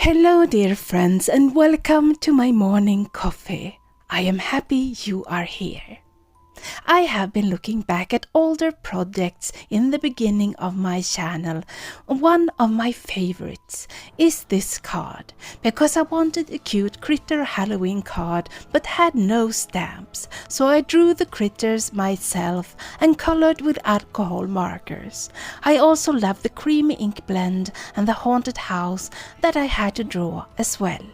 Hello dear friends and welcome to my morning coffee. I am happy you are here. I have been looking back at older projects in the beginning of my channel. One of my favorites is this card, because I wanted a cute critter Halloween card but had no stamps, so I drew the critters myself and colored with alcohol markers. I also love the creamy ink blend and the haunted house that I had to draw as well.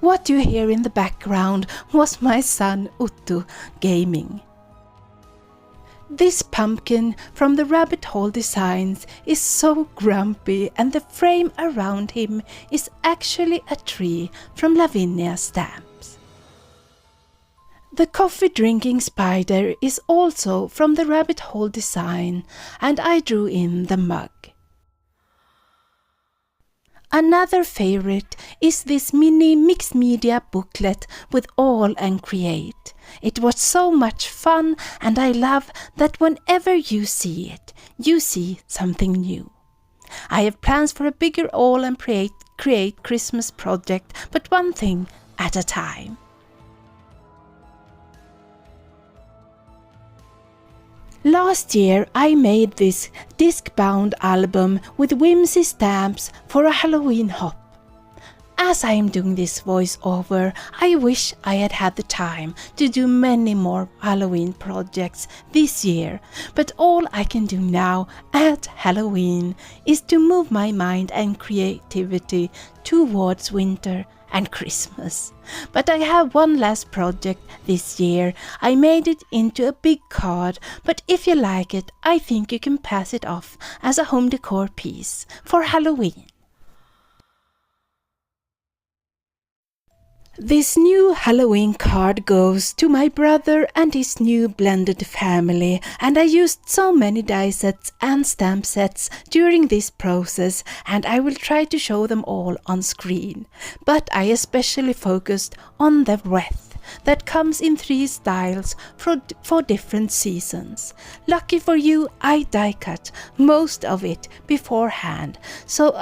What you hear in the background was my son Otto gaming. This pumpkin from the Rabbit Hole Designs is so grumpy, and the frame around him is actually a tree from Lavinia Stamps. The coffee drinking spider is also from the Rabbit Hole Design, and I drew in the mug. Another favorite is this mini mixed media booklet with All and Create. It was so much fun, and I love that whenever you see it, you see something new. I have plans for a bigger All and Create Christmas project, but one thing at a time. Last year I made this disc-bound album with whimsy stamps for a Halloween hop. As I am doing this voiceover, I wish I had had the time to do many more Halloween projects this year, but all I can do now at Halloween is to move my mind and creativity towards winter and Christmas. But I have one last project this year. I made it into a big card, but if you like it, I think you can pass it off as a home decor piece for Halloween. This new Halloween card goes to my brother and his new blended family, and I used so many die sets and stamp sets during this process, and I will try to show them all on screen. But I especially focused on the wreath that comes in 3 styles for different seasons. Lucky for you, I die cut most of it beforehand, so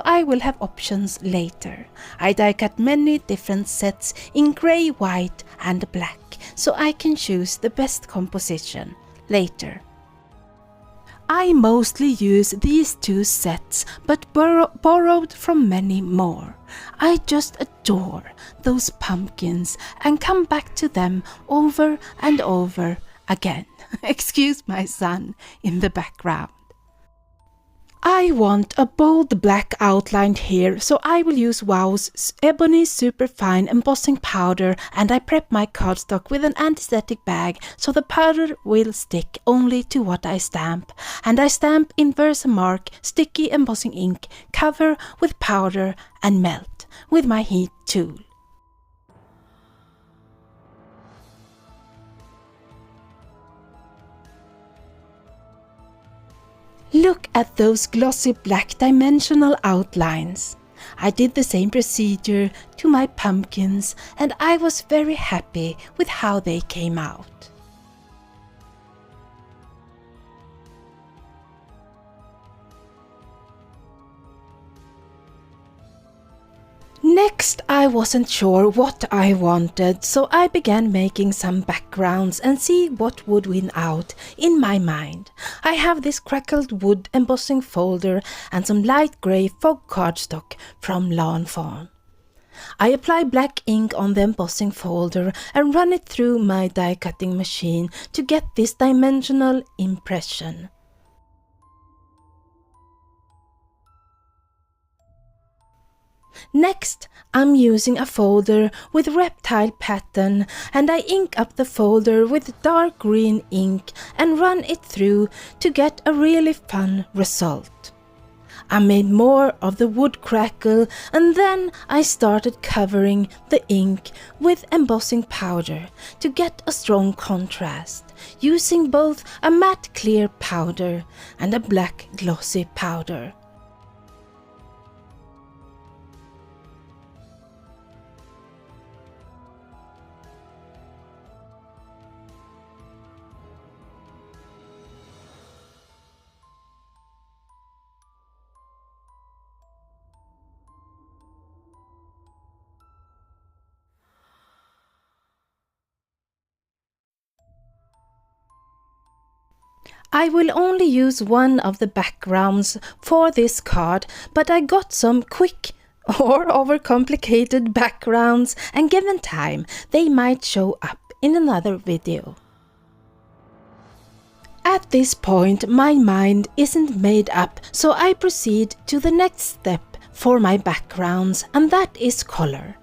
I will have options later. I die cut many different sets in grey, white and black, so I can choose the best composition later. I mostly use these 2 sets, but borrowed from many more. I just adore those pumpkins and come back to them over and over again. Excuse my son in the background. I want a bold black outline here, so I will use Wow's Ebony Superfine embossing powder, and I prep my cardstock with an antiseptic bag so the powder will stick only to what I stamp. And I stamp in Versamark sticky embossing ink, cover with powder and melt with my heat tool. Look at those glossy black dimensional outlines. I did the same procedure to my pumpkins, and I was very happy with how they came out. Next, I wasn't sure what I wanted, so I began making some backgrounds and see what would win out in my mind. I have this crackled wood embossing folder and some light grey fog cardstock from Lawn Fawn. I apply black ink on the embossing folder and run it through my die cutting machine to get this dimensional impression. Next, I'm using a folder with reptile pattern, and I ink up the folder with dark green ink and run it through to get a really fun result. I made more of the wood crackle, and then I started covering the ink with embossing powder to get a strong contrast, using both a matte clear powder and a black glossy powder. I will only use one of the backgrounds for this card, but I got some quick or overcomplicated backgrounds, and given time, they might show up in another video. At this point, my mind isn't made up, so I proceed to the next step for my backgrounds, and that is color.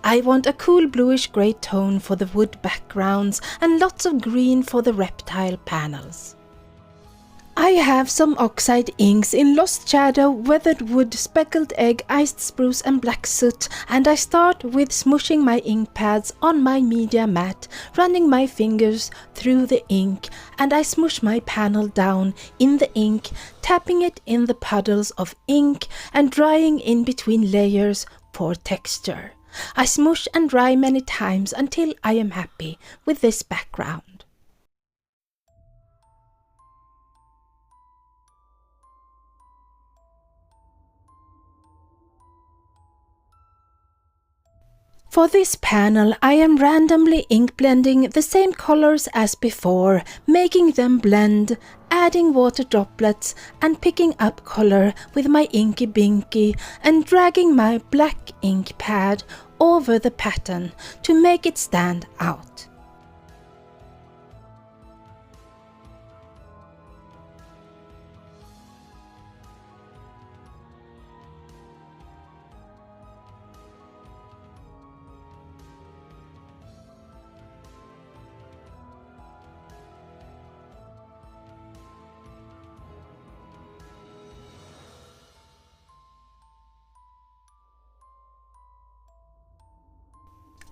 I want a cool bluish grey tone for the wood backgrounds and lots of green for the reptile panels. I have some oxide inks in Lost Shadow, Weathered Wood, Speckled Egg, Iced Spruce and Black Soot, and I start with smooshing my ink pads on my media mat, running my fingers through the ink, and I smoosh my panel down in the ink, tapping it in the puddles of ink and drying in between layers for texture. I smoosh and dry many times until I am happy with this background. For this panel, I am randomly ink blending the same colors as before, making them blend, adding water droplets and picking up color with my inky binky and dragging my black ink pad over the pattern to make it stand out.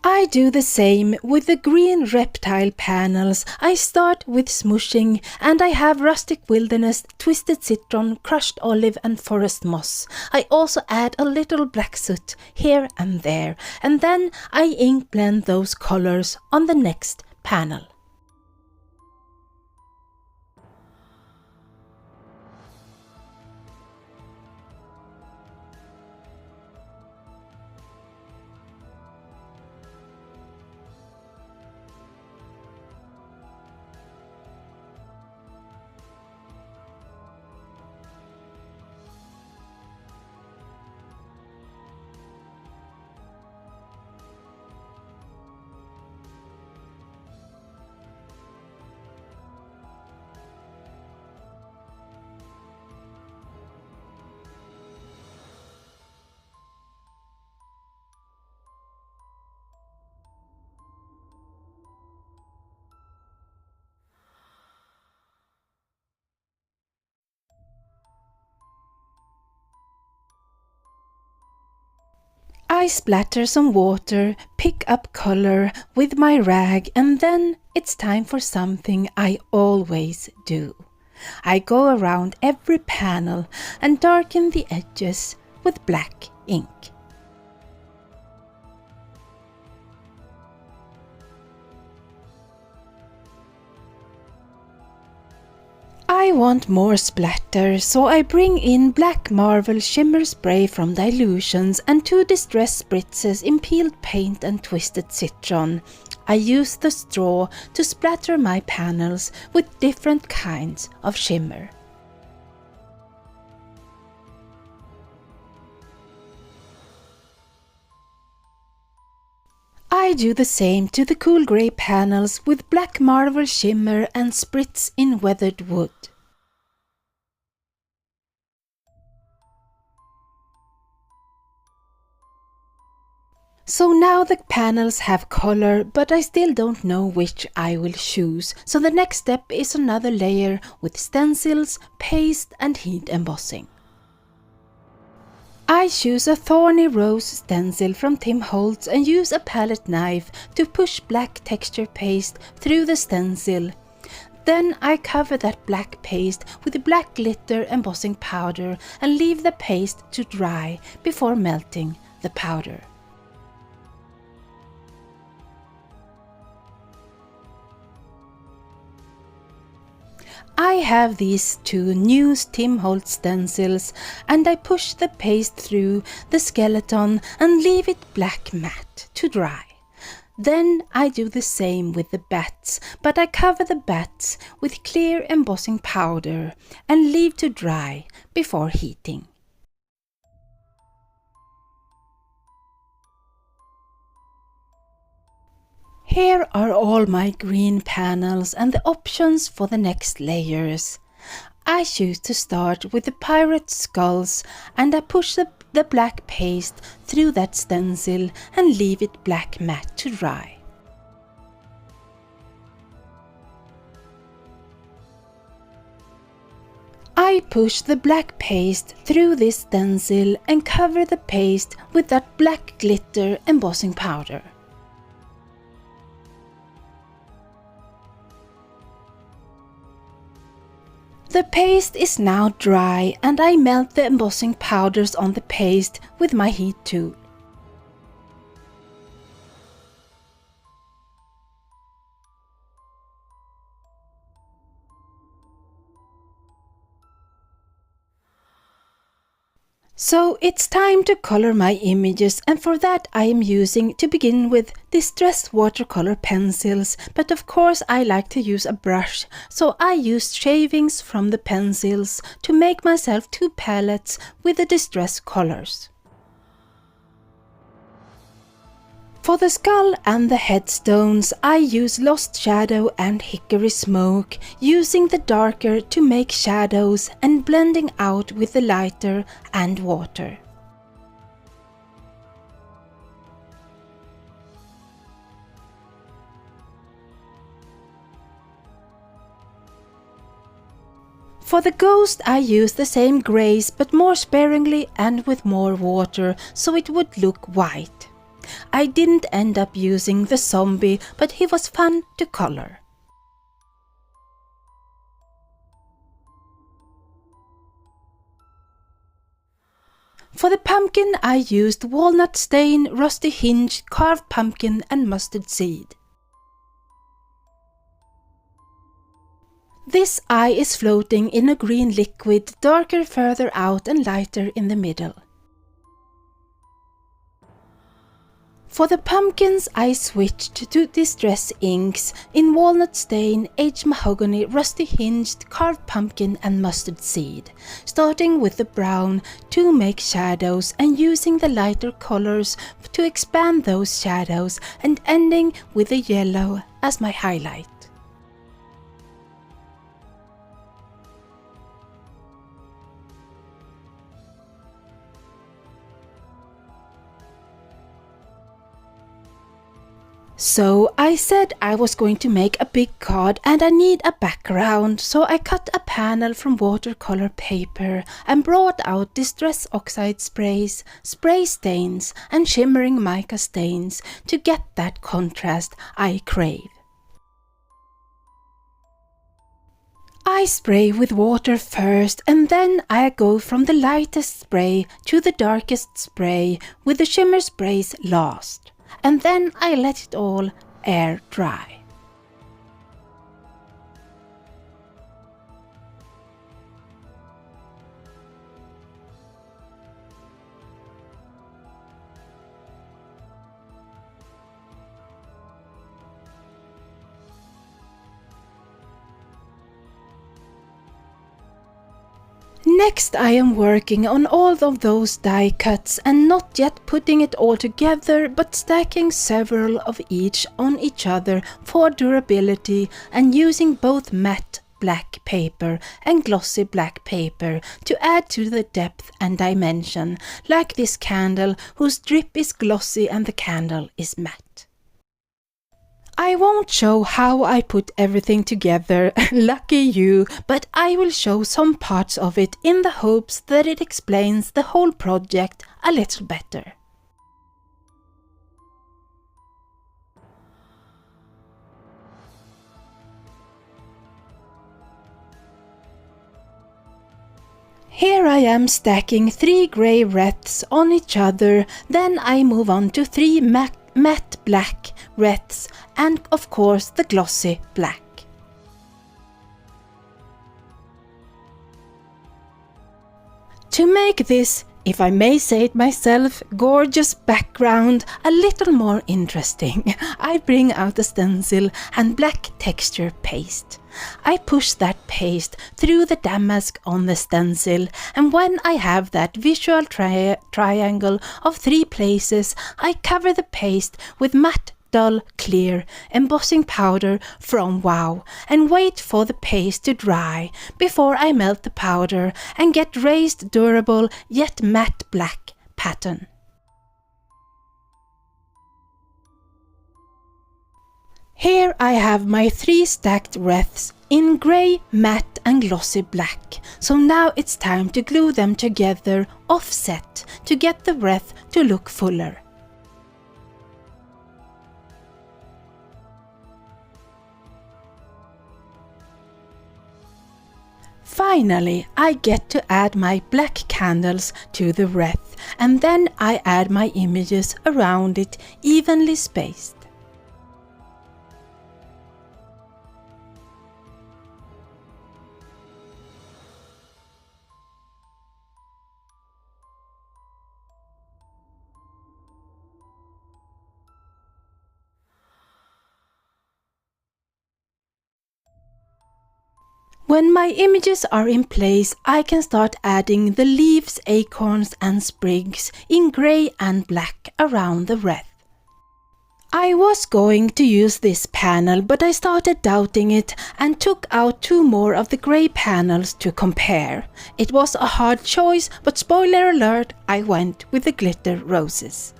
I do the same with the green reptile panels. I start with smooshing, and I have rustic wilderness, twisted citron, crushed olive and forest moss. I also add a little black soot here and there, and then I ink blend those colors on the next panel. I splatter some water, pick up color with my rag, and then it's time for something I always do. I go around every panel and darken the edges with black ink. I want more splatter, so I bring in black marble shimmer spray from Dilutions and 2 distress spritzes in peeled paint and twisted citron. I use the straw to splatter my panels with different kinds of shimmer. I do the same to the cool grey panels with black marble shimmer and spritz in weathered wood. So now the panels have color, but I still don't know which I will choose. So the next step is another layer with stencils, paste and heat embossing. I choose a thorny rose stencil from Timholtz and use a palette knife to push black texture paste through the stencil. Then I cover that black paste with black glitter embossing powder and leave the paste to dry before melting the powder. I have these 2 new Timholtz stencils and I push the paste through the skeleton and leave it black matte to dry. Then I do the same with the bats, but I cover the bats with clear embossing powder and leave to dry before heating. Here are all my green panels and the options for the next layers. I choose to start with the pirate skulls, and I push the black paste through that stencil and leave it black matte to dry. I push the black paste through this stencil and cover the paste with that black glitter embossing powder. The paste is now dry, and I melt the embossing powders on the paste with my heat tool. So it's time to color my images, and for that I am using, to begin with, distressed watercolor pencils, but of course I like to use a brush, so I used shavings from the pencils to make myself two palettes with the distressed colors. For the skull and the headstones, I use Lost Shadow and Hickory Smoke, using the darker to make shadows and blending out with the lighter and water. For the ghost, I use the same grays but more sparingly and with more water, so it would look white. I didn't end up using the zombie, but he was fun to color. For the pumpkin, I used walnut stain, rusty hinge, carved pumpkin and mustard seed. This eye is floating in a green liquid, darker further out and lighter in the middle. For the pumpkins, I switched to distress inks in walnut stain, aged mahogany, rusty hinged, carved pumpkin and mustard seed, starting with the brown to make shadows and using the lighter colors to expand those shadows, and ending with the yellow as my highlight. So I said I was going to make a big card and I need a background, so I cut a panel from watercolor paper and brought out distress oxide sprays, spray stains and shimmering mica stains to get that contrast I crave. I spray with water first, and then I go from the lightest spray to the darkest spray with the shimmer sprays last. And then I let it all air dry. Next I am working on all of those die cuts and not yet putting it all together, but stacking several of each on each other for durability and using both matte black paper and glossy black paper to add to the depth and dimension, like this candle whose drip is glossy and the candle is matte. I won't show how I put everything together, lucky you, but I will show some parts of it in the hopes that it explains the whole project a little better. Here I am stacking 3 grey wreaths on each other, then I move on to 3 matte black wreaths and of course the glossy black. To make this if I may say it myself, gorgeous background, a little more interesting, I bring out the stencil and black texture paste. I push that paste through the damask on the stencil, and when I have that visual triangle of 3 places, I cover the paste with matte dull clear embossing powder from Wow and wait for the paste to dry before I melt the powder and get raised durable yet matte black pattern. Here I have my 3 stacked wreaths in grey, matte and glossy black, so now it's time to glue them together offset to get the wreath to look fuller. Finally, I get to add my black candles to the wreath, and then I add my images around it evenly spaced. When my images are in place, I can start adding the leaves, acorns and sprigs in grey and black around the wreath. I was going to use this panel, but I started doubting it and took out 2 more of the grey panels to compare. It was a hard choice, but spoiler alert, I went with the glitter roses.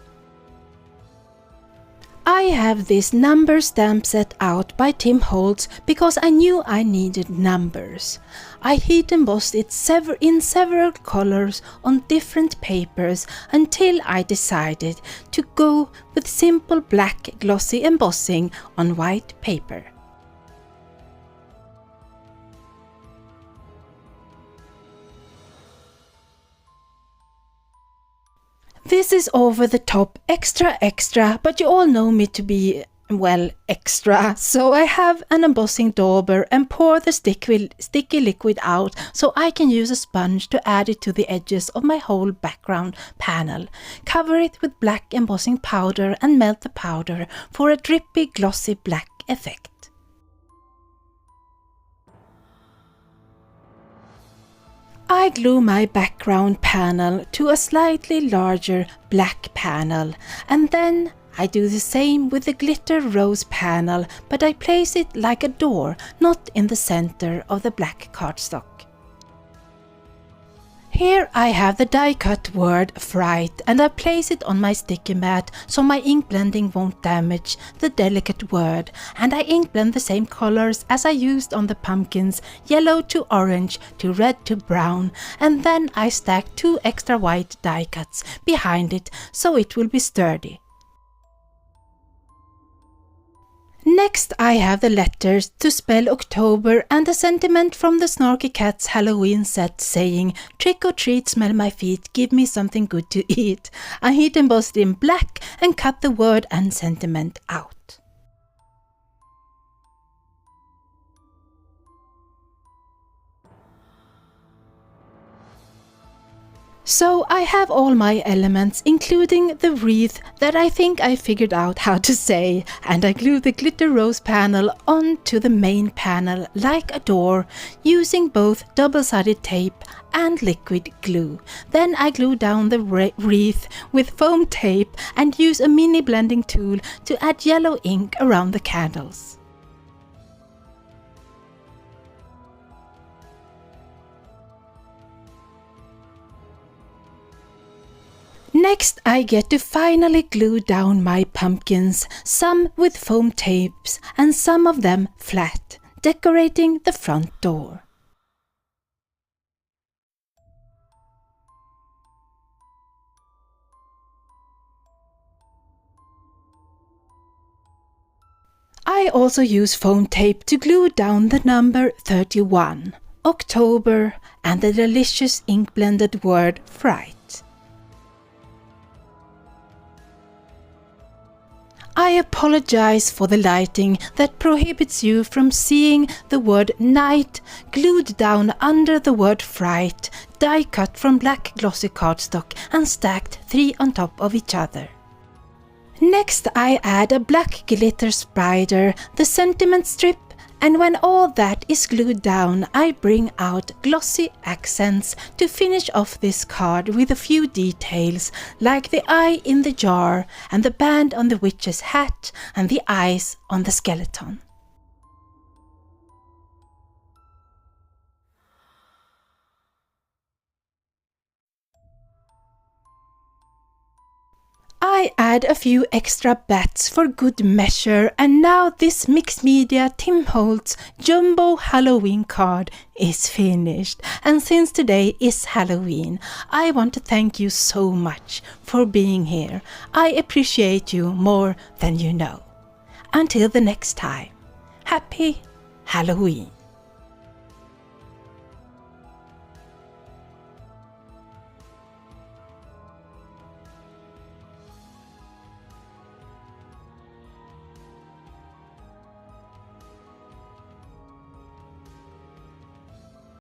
I have this number stamp set out by Timholtz because I knew I needed numbers. I heat embossed it in several colors on different papers until I decided to go with simple black glossy embossing on white paper. This is over the top extra, but you all know me to be, well, extra. So I have an embossing dauber and pour the sticky liquid out so I can use a sponge to add it to the edges of my whole background panel. Cover it with black embossing powder and melt the powder for a drippy glossy black effect. I glue my background panel to a slightly larger black panel, and then I do the same with the glitter rose panel, but I place it like a door, not in the center of the black cardstock. Here I have the die cut word fright, and I place it on my sticky mat so my ink blending won't damage the delicate word, and I ink blend the same colors as I used on the pumpkins, yellow to orange to red to brown, and then I stack 2 extra white die cuts behind it so it will be sturdy. Next I have the letters to spell October and a sentiment from the Snarky Cat's Halloween set saying, "Trick or treat, smell my feet, give me something good to eat." I heat embossed in black and cut the word and sentiment out. So I have all my elements, including the wreath that I think I figured out how to say, and I glue the glitter rose panel onto the main panel like a door using both double-sided tape and liquid glue. Then I glue down the wreath with foam tape and use a mini blending tool to add yellow ink around the candles. Next I get to finally glue down my pumpkins, some with foam tapes and some of them flat, decorating the front door. I also use foam tape to glue down the number 31, October, and the delicious ink blended word fright. I apologize for the lighting that prohibits you from seeing the word night glued down under the word fright, die cut from black glossy cardstock and stacked 3 on top of each other. Next I add a black glitter spider, the sentiment strip, and when all that is glued down I bring out glossy accents to finish off this card with a few details like the eye in the jar and the band on the witch's hat and the eyes on the skeleton. I add a few extra bats for good measure, and now this mixed media Timholtz jumbo Halloween card is finished. And since today is Halloween, I want to thank you so much for being here. I appreciate you more than you know. Until the next time, happy Halloween.